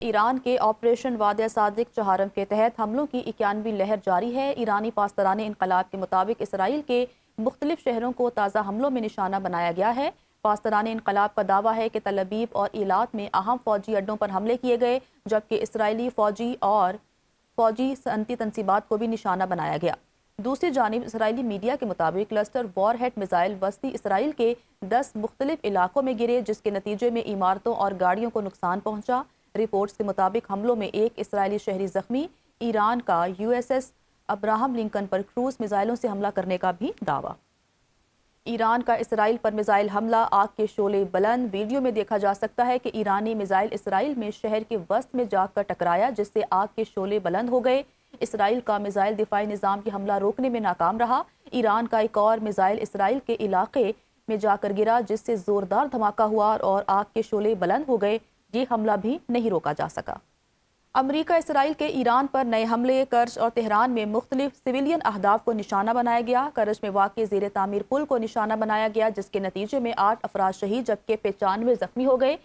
ایران کے آپریشن وعدہ صادق چہارم کے تحت حملوں کی 91ویں لہر جاری ہے۔ ایرانی پاسداران انقلاب کے مطابق اسرائیل کے مختلف شہروں کو تازہ حملوں میں نشانہ بنایا گیا ہے۔ پاسداران انقلاب کا دعویٰ ہے کہ تل ابیب اور ایلات میں اہم فوجی اڈوں پر حملے کیے گئے، جبکہ اسرائیلی فوجی صنعتی تنصیبات کو بھی نشانہ بنایا گیا۔ دوسری جانب اسرائیلی میڈیا کے مطابق کلسٹر وار ہیڈ میزائل وسطی اسرائیل کے 10 مختلف علاقوں میں گرے، جس کے نتیجے میں عمارتوں اور گاڑیوں کو نقصان پہنچا۔ رپورٹس کے مطابق حملوں میں ایک اسرائیلی شہری زخمی۔ ایران کا USS ابراہم لنکن پر کروز میزائلوں سے حملہ کرنے کا بھی دعویٰ۔ ایران کا اسرائیل پر میزائل حملہ، آگ کے شعلے بلند۔ ویڈیو میں دیکھا جا سکتا ہے کہ ایرانی میزائل اسرائیل میں شہر کے وسط میں جا کر ٹکرایا، جس سے آگ کے شعلے بلند ہو گئے۔ اسرائیل کا میزائل دفاعی نظام کی حملہ روکنے میں ناکام رہا۔ ایران کا ایک اور میزائل اسرائیل کے علاقے میں جا کر گرا، جس سے زوردار دھماکہ ہوا اور آگ کے شعلے بلند ہو گئے۔ یہ حملہ بھی نہیں روکا جا سکا۔ امریکہ اسرائیل کے ایران پر نئے حملے، کرچ اور تہران میں مختلف سویلین اہداف کو نشانہ بنایا گیا۔ کرچ میں واقع زیر تعمیر پل کو نشانہ بنایا گیا، جس کے نتیجے میں 8 افراد شہید جبکہ 95 زخمی ہو گئے۔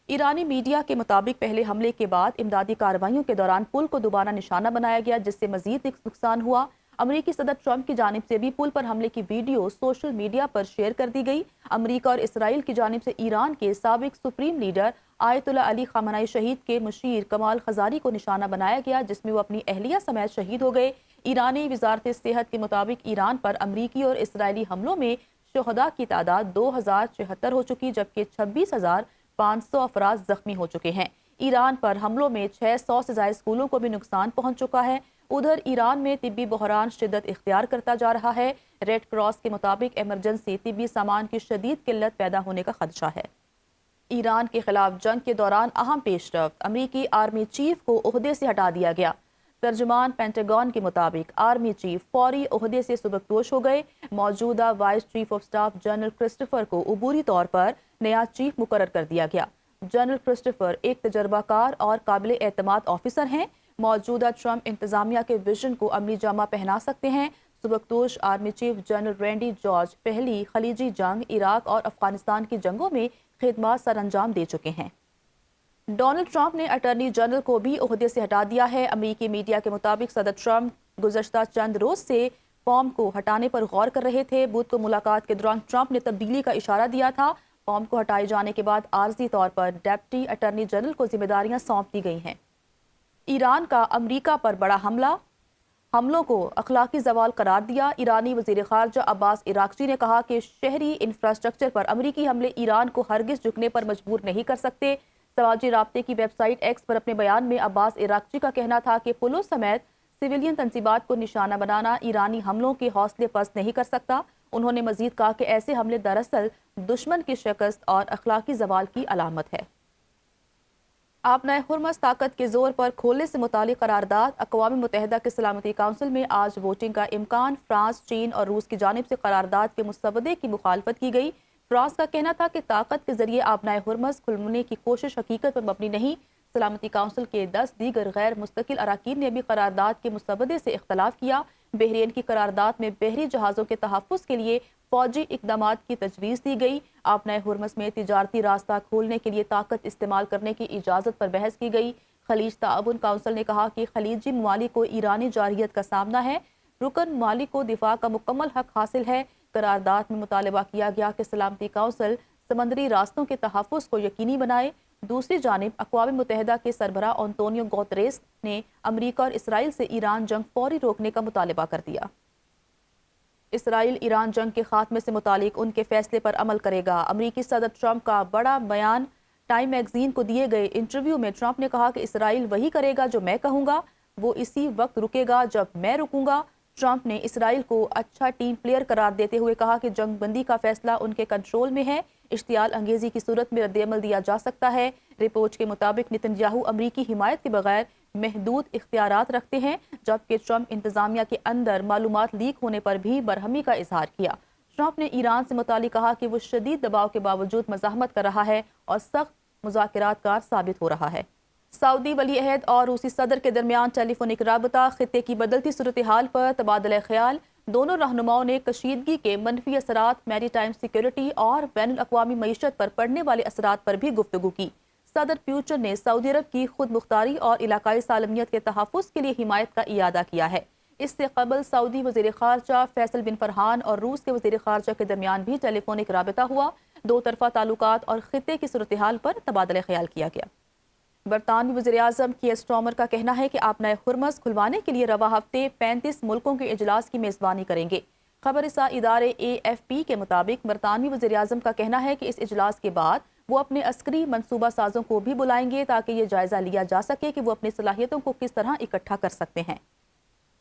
ایرانی میڈیا کے مطابق پہلے حملے کے بعد امدادی کارروائیوں کے دوران پل کو دوبارہ نشانہ بنایا گیا، جس سے مزید نقصان ہوا۔ امریکی صدر ٹرمپ کی جانب سے بھی پل پر حملے کی ویڈیو سوشل میڈیا پر شیئر کر دی گئی۔ امریکہ اور اسرائیل کی جانب سے ایران کے سابق سپریم لیڈر آیت اللہ علی خامنہ ای شہید کے مشیر کمال خزاری کو نشانہ بنایا گیا، جس میں وہ اپنی اہلیہ سمیت شہید ہو گئے۔ ایرانی وزارت صحت کے مطابق ایران پر امریکی اور اسرائیلی حملوں میں شہداء کی تعداد 2076 ہو چکی، جبکہ 26,500 افراد زخمی ہو چکے ہیں۔ ایران پر حملوں میں 600 سے زائد اسکولوں کو بھی نقصان پہنچ چکا ہے۔ ادھر ایران میں طبی بحران شدت اختیار کرتا جا رہا ہے۔ ریڈ کراس کے مطابق ایمرجنسی طبی سامان کی شدید قلت پیدا ہونے کا خدشہ ہے۔ ایران کے خلاف جنگ کے دوران اہم پیش رفت، امریکی آرمی چیف کو عہدے سے ہٹا دیا گیا۔ ترجمان پینٹاگون کے مطابق آرمی چیف فوری عہدے سے سبکدوش ہو گئے۔ موجودہ vice chief of staff general Christopher کو عبوری طور پر نیا چیف مقرر کر دیا گیا۔ جنرل کرسٹوفر ایک تجربہ کار اور قابل اعتماد آفیسر ہیں۔ موجودہ ٹرمپ انتظامیہ کے ویژن کو عملی جامہ پہنا سکتے ہیں۔ سبکدوش army chief general Randy George پہلی خلیجی جنگ، عراق اور افغانستان کی جنگوں میں خدمات سر انجام دے چکے ہیں۔ ڈونلڈ ٹرمپ نے اٹارنی جنرل کو بھی عہدے سے ہٹا دیا ہے۔ امریکی میڈیا کے مطابق صدر ٹرمپ گزشتہ چند روز سے فارم کو ہٹانے پر غور کر رہے تھے۔ بدھ کو ملاقات کے دوران ٹرمپ نے تبدیلی کا اشارہ دیا تھا۔ فارم کو ہٹائے جانے کے بعد عارضی طور پر ڈپٹی اٹارنی جنرل کو ذمہ داریاں سونپ دی گئی ہیں۔ ایران کا امریکہ پر بڑا حملہ، حملوں کو اخلاقی زوال قرار دیا۔ ایرانی وزیر خارجہ عباس عراقچی نے کہا کہ شہری انفراسٹرکچر پر امریکی حملے ایران کو ہرگز جھکنے پر مجبور نہیں کر سکتے۔ سماجی رابطے کی ویب سائٹ ایکس پر اپنے بیان میں عباس عراقچی کا کہنا تھا کہ پلوں سمیت سویلین تنصیبات کو نشانہ بنانا ایرانی حملوں کے حوصلے پست نہیں کر سکتا۔ انہوں نے مزید کہا کہ ایسے حملے دراصل دشمن کی شکست اور اخلاقی زوال کی علامت ہے۔ آبنہ ہرمز طاقت کے زور پر کھولنے سے متعلق قرارداد، اقوام متحدہ کے سلامتی کونسل میں آج ووٹنگ کا امکان۔ فرانس، چین اور روس کی جانب سے قرارداد کے مسودے کی مخالفت کی گئی۔ فرانس کا کہنا تھا کہ طاقت کے ذریعے آبنہ ہرمز کھلنے کی کوشش حقیقت پر مبنی نہیں۔ سلامتی کونسل کے 10 دیگر غیر مستقل اراکین نے بھی قرارداد کے مسودے سے اختلاف کیا۔ بحرین کی قرارداد میں بحری جہازوں کے تحفظ کے لیے فوجی اقدامات کی تجویز دی گئی۔ آبنہ ہرمز میں تجارتی راستہ کھولنے کے لیے طاقت استعمال کرنے کی اجازت پر بحث کی گئی۔ خلیج تعاون کونسل نے کہا کہ خلیجی ممالک کو ایرانی جارحیت کا سامنا ہے۔ رکن ممالک کو دفاع کا مکمل حق حاصل ہے۔ قرارداد میں مطالبہ کیا گیا کہ سلامتی کونسل سمندری راستوں کے تحفظ کو یقینی بنائے۔ دوسری جانب اقوام متحدہ کے سربراہ انطونیو گوتریس نے امریکہ اور اسرائیل سے ایران جنگ فوری روکنے کا مطالبہ کر دیا۔ اسرائیل ایران جنگ کے خاتمے سے متعلق ان کے فیصلے پر عمل کرے گا۔ امریکی صدر ٹرمپ کا بڑا بیان۔ ٹائم میگزین کو دیے گئے انٹرویو میں ٹرمپ نے کہا کہ اسرائیل وہی کرے گا جو میں کہوں گا، وہ اسی وقت رکے گا جب میں رکوں گا۔ ٹرمپ نے اسرائیل کو اچھا ٹیم پلیئر قرار دیتے ہوئے کہا کہ جنگ بندی کا فیصلہ ان کے کنٹرول میں ہے، اشتعال انگیزی کی صورت میں رد عمل دیا جا سکتا ہے۔ رپورٹ کے مطابق نتن یاہو امریکی حمایت کے بغیر محدود اختیارات رکھتے ہیں، جبکہ ٹرمپ انتظامیہ کے اندر معلومات لیک ہونے پر بھی برہمی کا اظہار کیا۔ ٹرمپ نے ایران سے متعلق کہا کہ وہ شدید دباؤ کے باوجود مزاحمت کر رہا ہے اور سخت مذاکرات کار ثابت ہو رہا ہے۔ سعودی ولی عہد اور روسی صدر کے درمیان ٹیلی فونک رابطہ، خطے کی بدلتی صورتحال پر تبادلہ خیال۔ دونوں رہنماؤں نے کشیدگی کے منفی اثرات، میری ٹائم سیکیورٹی اور بین الاقوامی معیشت پر پڑنے والے اثرات پر بھی گفتگو کی۔ صدر پیوٹن نے سعودی عرب کی خود مختاری اور علاقائی سالمیت کے تحفظ کے لیے حمایت کا اعادہ کیا ہے۔ اس سے قبل سعودی وزیر خارجہ فیصل بن فرحان اور روس کے وزیر خارجہ کے درمیان بھی ٹیلی فونک رابطہ ہوا۔ دو طرفہ تعلقات اور خطے کی صورتحال پر تبادلہ خیال کیا گیا۔ برطانوی وزیراعظم کیئر سٹارمر کا کہنا ہے کہ آبنائے ہرمز کھلوانے کے لیے رواں ہفتے 35 ملکوں کے اجلاس کی میزبانی کریں گے۔ خبر رساں ادارے AFP کے مطابق برطانوی وزیراعظم کا کہنا ہے کہ اس اجلاس کے بعد وہ اپنے عسکری منصوبہ سازوں کو بھی بلائیں گے تاکہ یہ جائزہ لیا جا سکے کہ وہ اپنی صلاحیتوں کو کس طرح اکٹھا کر سکتے ہیں۔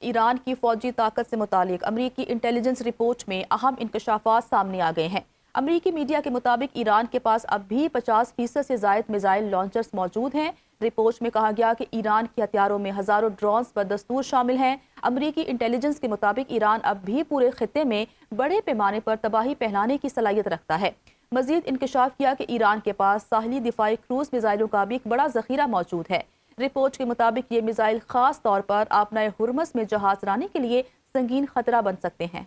ایران کی فوجی طاقت سے متعلق امریکی انٹیلیجنس رپورٹ میں اہم انکشافات سامنے آ گئے ہیں۔ امریکی میڈیا کے مطابق ایران کے پاس اب بھی 50% سے زائد میزائل لانچرز موجود ہیں۔ رپورٹ میں کہا گیا کہ ایران کے ہتھیاروں میں ہزاروں ڈرونز بدستور شامل ہیں۔ امریکی انٹیلیجنس کے مطابق ایران اب بھی پورے خطے میں بڑے پیمانے پر تباہی پھیلانے کی صلاحیت رکھتا ہے۔ مزید انکشاف کیا کہ ایران کے پاس ساحلی دفاعی کروز میزائلوں کا بھی ایک بڑا ذخیرہ موجود ہے۔ رپورٹ کے مطابق یہ میزائل خاص طور پر آبنائے ہرمز میں جہاز رانی کے لیے سنگین خطرہ بن سکتے ہیں۔